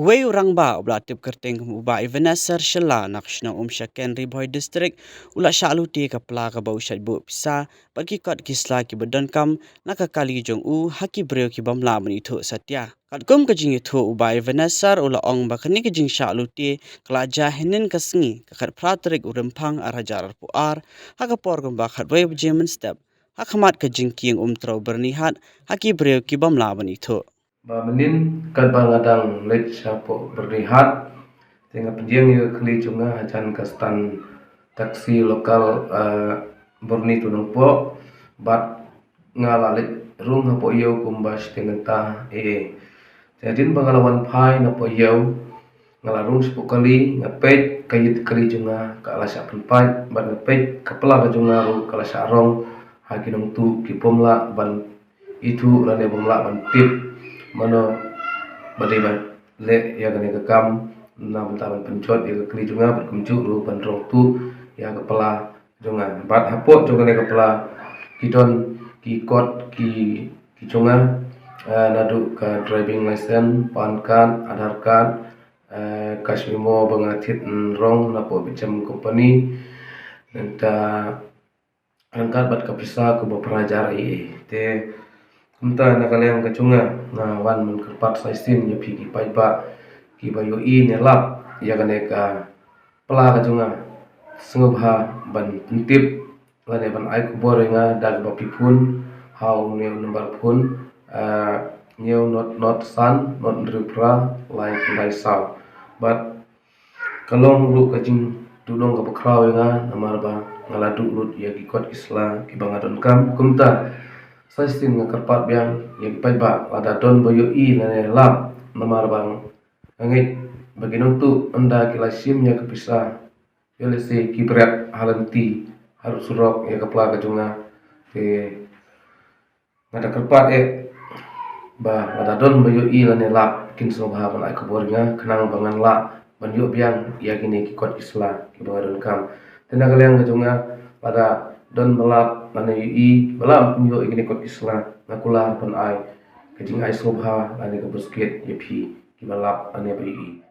Wei urang ba ubla tip kerteng uba Vanessa Shela nakshna Syaken Riboy District ula syaluti kapla ka bau syat bu pisa bagi kot kisla ki bedon kam nakakali jong haki breu ki bamla menithu satya kat kum kajing ithu uba Vanessa ula ong ba kani kajing syaluti kelaja hinin kasngi kakat pratrik urempang arajar puar hakapor gumba khat wei jemen step hakmat kajing king trau bernihat haki breu ki bamla menithu Ba menin kat bangadang lech sapo berlihat tengah penjeng ya keli cunga hacan kastan taksi lokal berni tunang po bat ngalalit rung hapo iyo kumbas dengan ta jadin pengalaman pai napo iyo ngalarung sepuk kali ngepet kayit keli cunga ka ala syapen pai bat ngepet kapela ka cunga ru kala syarong hakinong tu kipomla ban itu lane bomla ban tip mano badibat le ya gane kam na bantaban pencot ya kli junga berkuncu ru bandrong tu ya kepala junga bat hapot junga ne kepala kidon ki kot ki junga nadu ka driving license pan card aadhar card kasmimo bangatit rong napo bicam company nenta angkat bat kapisa ku baperajar te Kumta nakaliang kacunga na wan mun kerpat saisin ya pi ki paiba ki bayo ne lap ya ganeka pela kacunga sengubha ban pentip lane ban ai kubor nga dag bapipun hau ne number pun new not san not rupra like sau but kalong ru kacing tudong ka bakraw nga namar ba ngaladu lut ya ki kot isla ki bangadon kam kumta Saisin nga karpat biang yang paiba lada don boyo lane lap namar bang angit baginon tu anda kilasim ya kapisa yelese kibrat halanti harus surok ya kapla kajunga ngada karpat ba lada don boyo lane lap kin so ba ban ai kubornya kenang bangan la ban yo biang ya kini kikot isla ki bangadon kam tenaga liang kajunga lada don balap lane balap punyo igini kot isla nakula pan ai kajing ai sobha lane ka basket yapi ki balap ane bai